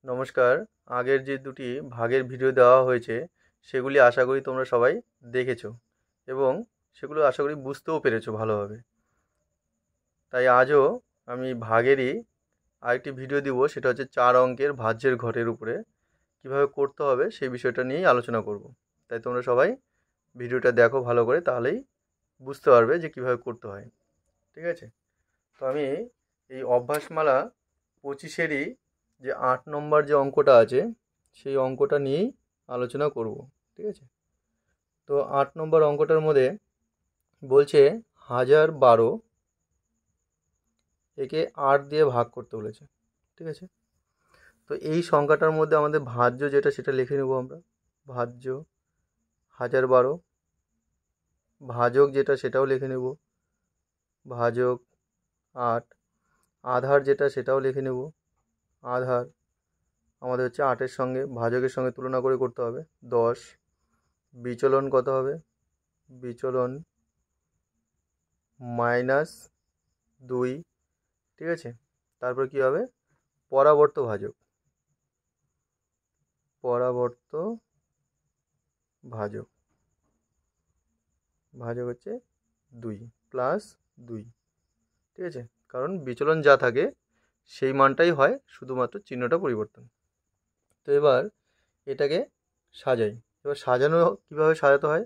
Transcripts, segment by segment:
নমস্কার। আগের যে দুটি ভাগের ভিডিও দেওয়া হয়েছে সেগুলি আশা করি তোমরা সবাই দেখেছো এবং সেগুলো আশা করি বুঝতেও পেরেছো ভালোভাবে। তাই আজও আমি ভাগেরই আরেকটি ভিডিও দিব, সেটা হচ্ছে 4 অঙ্কের ভাজ্যের ঘরের উপরে কিভাবে করতে হবে সেই বিষয়টা নিয়েই আলোচনা করব। তাই তোমরা সবাই ভিডিওটা দেখো ভালো করে, তাহলেই বুঝতে পারবে যে কিভাবে করতে হয়। ঠিক আছে? তো আমি এই অভ্যাসমালা 25-এরই যে 8 নম্বর যে অঙ্কটা আছে সেই অঙ্কটা নিয়েই আলোচনা করব। ঠিক আছে? তো 8 নম্বর অঙ্কটার মধ্যে বলছে 1012, একে 8 দিয়ে ভাগ করতে বলেছে। ঠিক আছে? তো এই সংখ্যাটার মধ্যে আমাদের ভাজ্য যেটা সেটা লিখে নেব আমরা। ভাজ্য 1012, ভাজক যেটা সেটাও লিখে নেব, ভাজক 8, আধার যেটা সেটাও লিখে নেব, আধার আমাদের হচ্ছে 8-এর সঙ্গে ভাজকের সঙ্গে তুলনা করে করতে হবে 10। বিচলন কত হবে? বিচলন -2। ঠিক আছে? তারপর কি হবে? পরাবর্ত ভাজক, পরাবর্ত ভাজক, ভাজক হচ্ছে 2 +2। ঠিক আছে? কারণ বিচলন যা থাকে সেই মানটাই হয়, শুধুমাত্র চিহ্নটা পরিবর্তন। তো এবার এটাকে সাজাই। এবার সাজানো কীভাবে সাজাতে হয়,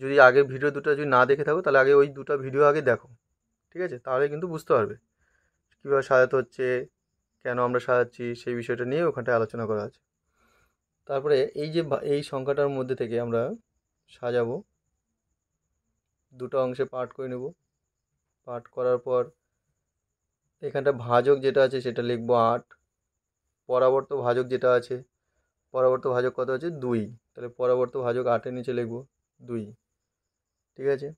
যদি আগের ভিডিও দুটো যদি না দেখে থাকো তাহলে আগে ওই দুটো ভিডিও আগে দেখো। ঠিক আছে? তাহলে কিন্তু বুঝতে পারবে কীভাবে সাজাতে হচ্ছে, কেন আমরা সাজাচ্ছি, সেই বিষয়টা নিয়ে ওখানটায় আলোচনা করা আছে। তারপরে এই যে এই সংখ্যাটার মধ্যে থেকে আমরা সাজাবো, দুটো অংশে পার্ট করে নেব। পার্ট করার পর এখানটা ভাজক যেটা আছে সেটা লিখবো 8, পরাবর্ত ভাজক যেটা আছে, পরাবর্ত ভাজক কত আছে? 2। তাহলে পরাবর্ত ভাজক 8-এর নিচে লিখবো 2। ঠিক আছে?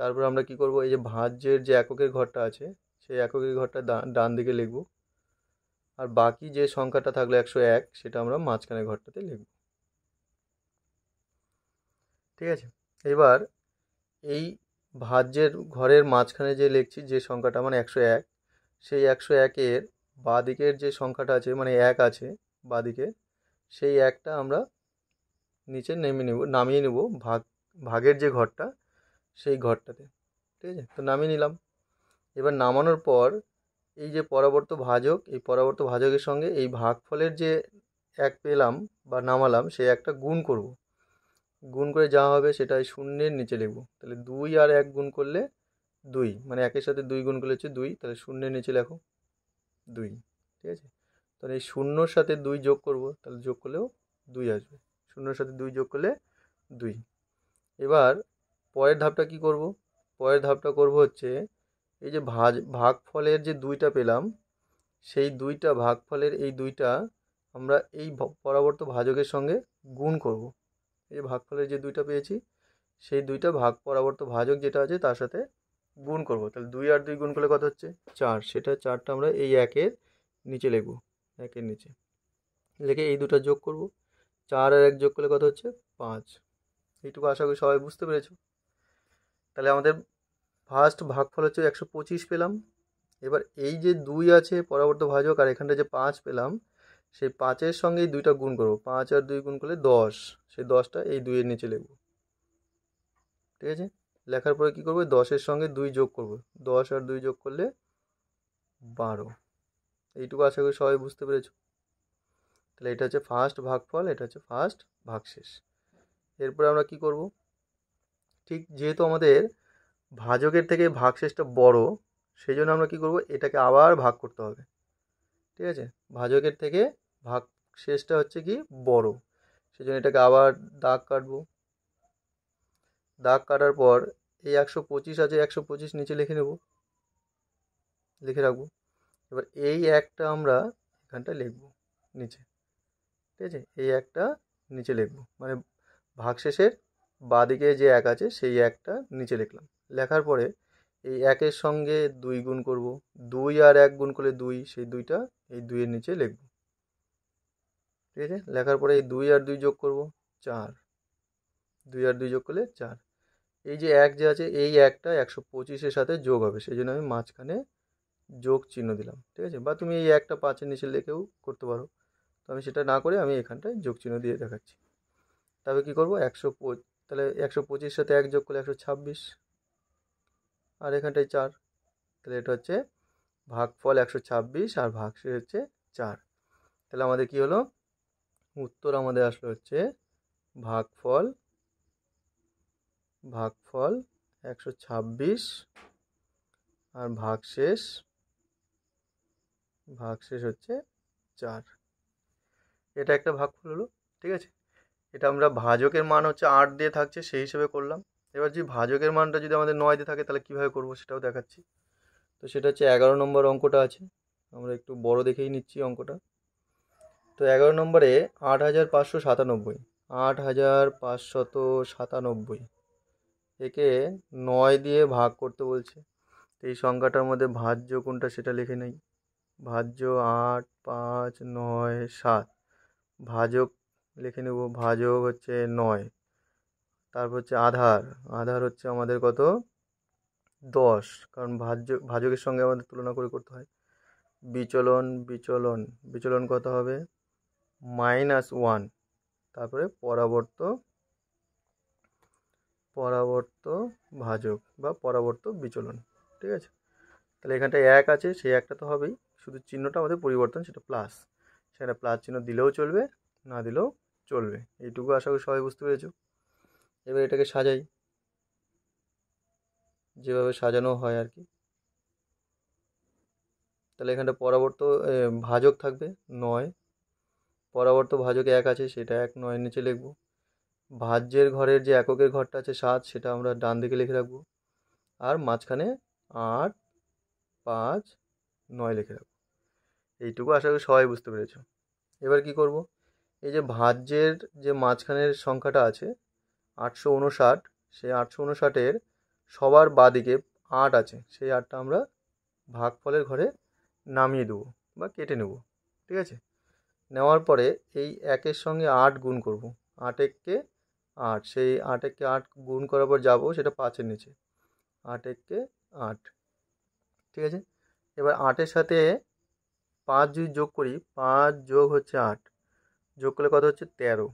তারপর আমরা কি করব, এই যে ভাজ্যের যে এককের ঘরটা আছে সেই এককের ঘরটা ডান দিকে লিখব, আর বাকি যে সংখ্যাটা থাকলো 101 সেটা আমরা মাঝখানের ঘরটাতে লিখব। ঠিক আছে? এবার এই ভাজ্যের ঘরের মাঝখানে যে লিখছি যে সংখ্যাটা মানে 101, সেই 101-এর বাঁ দিকের যে সংখ্যাটা আছে মানে 1 আছে বাঁদিকে, সেই 1টা আমরা নিচে নামিয়ে নেব ভাগের যে ঘরটা সেই ঘরটাতে। ঠিক আছে? তো নামিয়ে নিলাম। এবার নামানোর পর এই যে পরাবর্ত ভাজক, এই পরাবর্ত ভাজকের সঙ্গে এই ভাগফলের যে 1 পেলাম বা নামালাম সেই একটা গুণ করব। গুণ করে যা হবে সেটা এই শূন্যের নিচে লিখব। তাহলে 2 আর 1 গুণ করলে 2, মানে 1-এর সাথে 2 গুণ করলে হচ্ছে 2, তাহলে শূন্যের নিচে লেখো 2। ঠিক আছে? তাহলে এই শূন্যর সাথে 2 যোগ করব, তাহলে যোগ করলেও 2 আসবে। শূন্যর সাথে 2 যোগ করলে 2। এবার পরের ধাপটা কি করব? পরের ধাপটা করব হচ্ছে এই যে ভাগফলের যে 2টা পেলাম সেই 2টা ভাগফলের এই 2টা আমরা এই পরাবর্ত ভাজকের সঙ্গে গুণ করব। এই ভাগফলের যে 2টা পেয়েছি সেই 2টা পরাবর্ত ভাজক যেটা আছে তার সাথে গুণ করব। তাহলে 2 আর 2 গুণ করলে কত হচ্ছে? 4। সেটা 4টা আমরা এই 1-এর নিচে লিখব, 1-এর নিচে লিখে এই দুটো যোগ করব। 4 আর 1 যোগ করলে কত হচ্ছে? 5। এইটুকু আশা করি সবাই বুঝতে পেরেছো। তাহলে আমাদের ফার্স্ট ভাগফল হচ্ছে 125 পেলাম। এবার এই যে 2 আছে পরাবর্ত ভাজক আর এখানটা যে 5 পেলাম, সেই 5-এর সঙ্গে এই 2টা গুণ করব। 5 আর 2 গুণ করলে 10, সেই 10টা এই 2-এর নিচে লিখব। ঠিক আছে? লেখার পরে কি করব? 10-এর সঙ্গে 2 যোগ করব। 10 আর 2 যোগ করলে 12। এইটুকু আশা করি সবাই বুঝতে পেরেছো। তাহলে এটা হচ্ছে ফার্স্ট ভাগফল, এটা হচ্ছে ফার্স্ট ভাগশেষ। এরপরে আমরা কি করব? ঠিক যেহেতু আমাদের ভাজকের থেকে ভাগশেষটা বড়, সেই জন্য আমরা কি করব? এটাকে আবার ভাগ করতে হবে। ঠিক আছে? ভাজকের থেকে ভাগশেষটা হচ্ছে কি বড়, সেই জন্য এটাকে আবার দাগ কাটবো। দাগ কাটার পর এই 125 আছে, 125 নিচে লিখে নেব, লিখে রাখবো। এবার এই একটা আমরা এখানটা লিখব নিচে। ঠিক আছে? এই একটা নিচে লিখব, মানে ভাগশেষের বাঁদিকে যে 1 আছে সেই একটা নিচে লিখলাম। লেখার পরে এই 1-এর সঙ্গে 2 গুণ করব। 2 আর 1 গুণ করলে 2, সেই 2টা এই 2-এর নিচে লিখব। ঠিক আছে? লেখার পরে এই 2 আর 2 যোগ করব, 4। 2 আর 2 যোগ করলে 4। এই যে 1 যে আছে এই একটা 125-এর সাথে যোগ হবে, সেই জন্য আমি মাঝখানে যোগ চিহ্ন দিলাম। ঠিক আছে? বা তুমি এই একটা 5-এর নিচে লিখেও করতে পারো। তো আমি সেটা না করে আমি এখানটায় যোগ চিহ্ন দিয়ে দেখাচ্ছি। তবে কি করব, তাহলে 125 সাথে 1 যোগ করলে 126, আর এখানটায় 4, তাহলে এটা হচ্ছে ভাগফল 126 আর ভাগশেষ হচ্ছে 4। তাহলে আমাদের কি হলো, উত্তর আমাদের আসলে হচ্ছে ভাগফল 126 আর ভাগশেষ হচ্ছে 4। এটা একটা ভাগফল হলো। ঠিক আছে, এটা আমরা ভাজকের মান হচ্ছে 8 দিয়ে থাকছে সেই হিসেবে করলাম। এবার যদি ভাজকের মানটা যদি আমাদের 9 দিয়ে থাকে তাহলে কীভাবে করবো সেটাও দেখাচ্ছি। তো সেটা হচ্ছে 11 নম্বর অঙ্কটা আছে, আমরা একটু বড় দেখেই নিচ্ছি অঙ্কটা। তো 11 নম্বরে 8597, 8597 একে 9 দিয়ে ভাগ করতে বলছে। তো এই সংখ্যাটার মধ্যে ভাজ্য কোনটা সেটা লিখে নেই। ভাজ্য 8, 5, 9, 7। ভাজক লিখে নেব, ভাজক হচ্ছে 9। তারপর হচ্ছে আধার হচ্ছে আমাদের কত, 10, কারণ ভাজকের সঙ্গে আমাদের তুলনা করে করতে হয়। বিচলন কত হবে, -1। তারপরে পরাবর্ত ভাজক বা পরাবর্ত বিচলন। ঠিক আছে, তাহলে এখানটায় 1 আছে, সেই 1টা তো হবেই, শুধু চিহ্নটা আমাদের পরিবর্তন, সেটা প্লাস। সেটা প্লাস চিহ্ন দিলেও চলবে, না দিলেও চলবে। এইটুকু আশা করি সবাই বুঝতে পেরেছো। এবার এটাকে সাজাই, যেভাবে সাজানো হয় আর কি। তাহলে এখানটা ভাজক থাকবে 9, পরাবর্ত ভাজক 1 আছে, সেটা 1 9 নিচে লিখব। ভাজ্যের ঘরের যে এককের ঘরটা আছে 7, সেটা আমরা ডান দিকে লিখে রাখবো। আর মাঝখানে 8, 5, 9 লিখে রাখবো। এইটুকু আশা করি সবাই বুঝতে পেরেছো। এবার কি করব, এই যে ভাজ্যের যে মাঝখানের সংখ্যাটা আছে 859, সেই 859-এর সবার বাদিকে 8 আছে, সেই 8টা আমরা ভাগফলের ঘরে নামিয়ে দেবো বা কেটে নেব। ঠিক আছে, নেওয়ার পরে এই 1-এর সঙ্গে 8 গুণ করব। 8 1-কে 8, সেই 8 1-কে 8 গুণ করার পর যাবো সেটা 5-এর নিচে। 8 1-কে 8। ঠিক আছে, এবার 8-এর সাথে 5 যদি যোগ করি, 5 যোগ হচ্ছে 8, যোগ করলে কত হচ্ছে 13।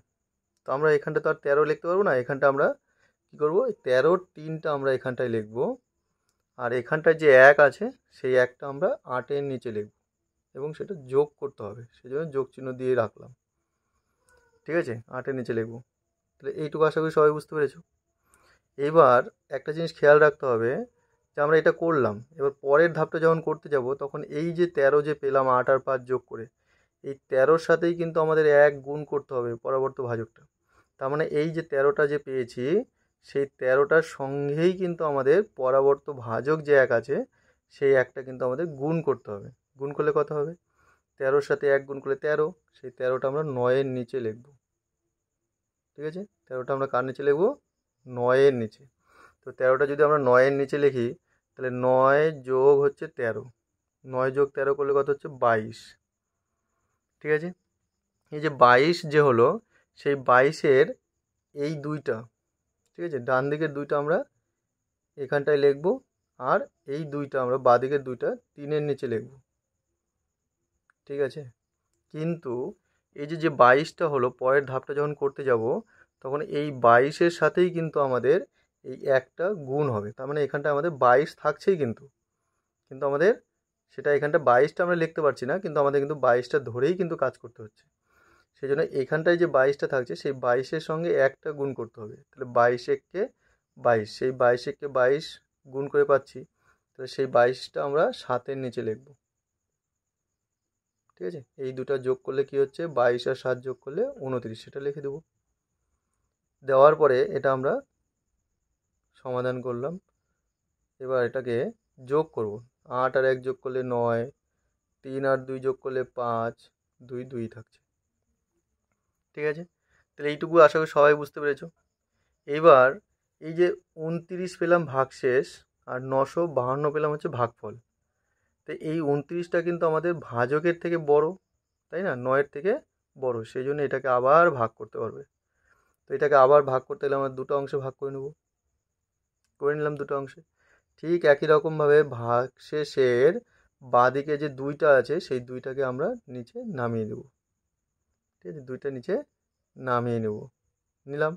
তো আমরা এখানটা তো আর 13 লিখতে পারবো না, এখানটা আমরা কী করবো, 13-র 3টা আমরা এখানটায় লিখবো। আর এখানটায় যে 1 আছে, সেই 1টা আমরা 8-এর নিচে লিখব এবং সেটা যোগ করতে হবে, সেই জন্য যোগ চিহ্ন দিয়ে রাখলাম। ঠিক আছে, 8-এর নিচে লিখব। তাহলে এইটুকু আশা করি সবাই বুঝতে পেরেছো। এবার একটা জিনিস খেয়াল রাখতে হবে যে আমরা এটা করলাম, এবার পরের ধাপটা যখন করতে যাব তখন এই যে 13 যে পেলাম 8 আর 5 যোগ করে, এই 13-র সাথেই কিন্তু আমাদের 1 গুণ করতে হবে পরাবর্ত ভাজকটা। তার মানে এই যে 13টা যে পেয়েছি, সেই 13টার সঙ্গেই কিন্তু আমাদের পরাবর্ত ভাজক যে 1 আছে, সেই 1টা কিন্তু আমাদের গুণ করতে হবে। গুণ করলে কত হবে, 13-র সাথে 1 গুণ করলে 13, সেই 13টা আমরা 9-এর নিচে লিখব। ঠিক আছে, 13টা আমরা কার নিচে লিখব, 9-এর নিচে। তো 13টা যদি আমরা 9-এর নিচে লিখি, তাহলে 9 যোগ হচ্ছে 13, 9 যোগ 13 করলে কত হচ্ছে 22। ঠিক আছে, এই যে 22 যে হলো, সেই 22-এর এই দুইটা, ঠিক আছে, ডান দিকের দুইটা আমরা এখানটায় লিখব, আর এই দুইটা আমরা বাঁদিকের দুইটা 3-এর নিচে লিখব। ঠিক আছে, কিন্তু এই যে 22টা হলো, পরের ধাপটা যখন করতে যাব তখন এই 22-এর সাথেই কিন্তু আমাদের এই একটা গুণ হবে। তার মানে এখানটা আমাদের 22 থাকছেই, কিন্তু আমাদের সেটা এখানটা 22টা আমরা লিখতে পারছি না, কিন্তু আমাদের কিন্তু 22টা ধরেই কিন্তু কাজ করতে হচ্ছে। সেই জন্য এখানটায় যে 22টা থাকছে, সেই 22-এর সঙ্গে একটা গুণ করতে হবে। তাহলে 22 1-কে 22, সেই 22 1-কে 22 গুণ করে পাচ্ছি, তাহলে সেই 22টা আমরা 7-এর নিচে লিখব। ঠিক আছে, এই দুটো যোগ করলে কি হচ্ছে, 22 আর 7 যোগ করলে 29, সেটা লিখে দেবো। দেওয়ার পরে এটা আমরা সমাধান করলাম। এবার এটাকে যোগ করব, 8 আর 1 যোগ করলে 9, 3 আর 2 যোগ করলে 5, 2 2 থাকছে। ঠিক আছে, তাহলে এইটুকু আশা করি সবাই বুঝতে পেরেছো। এবার এই যে 29 পেলাম ভাগশেষ আর 952 পেলাম হচ্ছে ভাগফল। তো এই 29টা কিন্তু আমাদের ভাজকের থেকে বড়, তাই না, 9-এর থেকে বড়, সেই জন্য এটাকে আবার ভাগ করতে পারবে। তো এটাকে আবার ভাগ করতে গেলে আমরা দুটো অংশে ভাগ করে নিলাম দুটো অংশে। ঠিক একই রকমভাবে ভাগশেষের বাঁদিকে যে 2টা আছে, সেই 2টাকে আমরা নিচে নামিয়ে দেব। ঠিক আছে, 2টা নিচে নামিয়ে নিলাম।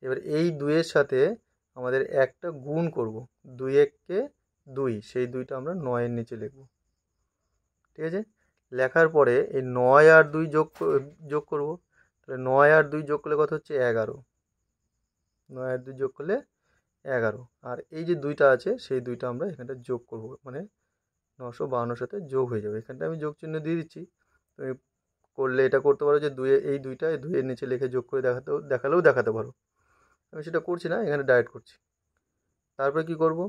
এবার এই 2-এর সাথে আমাদের একটা গুণ করব, 2 এককে 2, সেই 2টা আমরা 9-এর নিচে লিখব। ঠিক আছে, লেখার পরে এই 9 আর 2 যোগ করব। তাহলে 9 আর 2 যোগ করলে কত হচ্ছে? 11। 9 আর 2 যোগ করলে 11। আর এই যে 2টা আছে সেই 2টা আমরা এখানটা যোগ করব, মানে 952 সাথে যোগ হয়ে যাবে। এখানটা আমি যোগ চিহ্ন দিয়ে দিচ্ছি, তুমি করলে এটা করতে পারো যে এই 2এর নিচে লিখে যোগ করে দেখালেও দেখাতে পারো। আমি সেটা করছি না, এখানে ডাইরেক্ট করছি। তারপরে কি করব,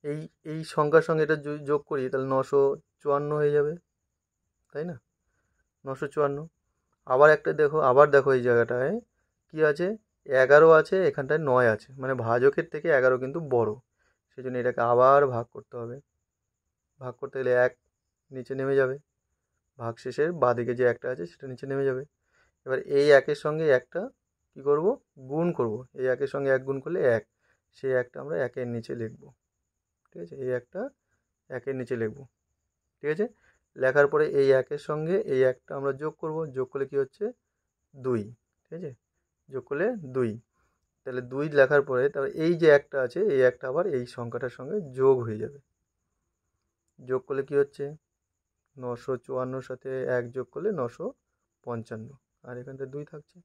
এই এই সংখ্যার সঙ্গে এটা যোগ করি, তাহলে 954 হয়ে যাবে, তাই না? 954। আবার দেখো এই জায়গাটায় কি আছে? 11 আছে, এখানটায় 9 আছে, মানে ভাজকের থেকে 11 কিন্তু বড়। সেই জন্য এটাকে আবার ভাগ করতে হবে। ভাগ করতে গেলে 1 নিচে নেমে যাবে, ভাগশেষের বাঁদিকে যে একটা আছে সেটা নিচে নেমে যাবে। এবার এই 1-এর সঙ্গে একটা কি করব? গুণ করব। এই 1-এর সঙ্গে 1 গুণ করলে 1, সেই 1টা আমরা 1-এর নিচে লিখব। ঠিক আছে, এই 1টা 1-এর নিচে লিখব। ঠিক আছে, লেখার পরে এই 1-এর সঙ্গে এই 1টা আমরা যোগ করব। যোগ করলে কি হচ্ছে? 2। ঠিক আছে, যোগ করলে 2। তাহলে 2 লেখার পরে তারপর এই যে একটা আছে, এই একটা আবার এই সংখ্যাটার সঙ্গে যোগ হয়ে যাবে। যোগ করলে কি হচ্ছে? 954 সাথে 1 যোগ করলে 955, আর এখানটা 2 থাকছে।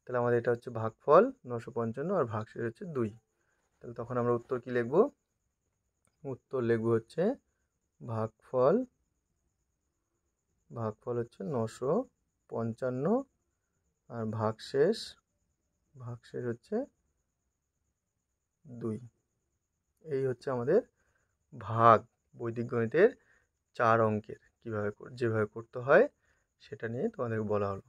তাহলে আমাদের এটা হচ্ছে ভাগফল 955 আর ভাগশেষ হচ্ছে 2। তাহলে তখন আমরা উত্তর কি লিখব? উত্তর লিখব হচ্ছে ভাগফল হচ্ছে 955 আর ভাগশেষ হচ্ছে 2। এই হচ্ছে আমাদের ভাগ বৈদিক গণিতের 4 অঙ্কের যেভাবে করতে হয় সেটা নিয়ে তোমাদের বলা হলো।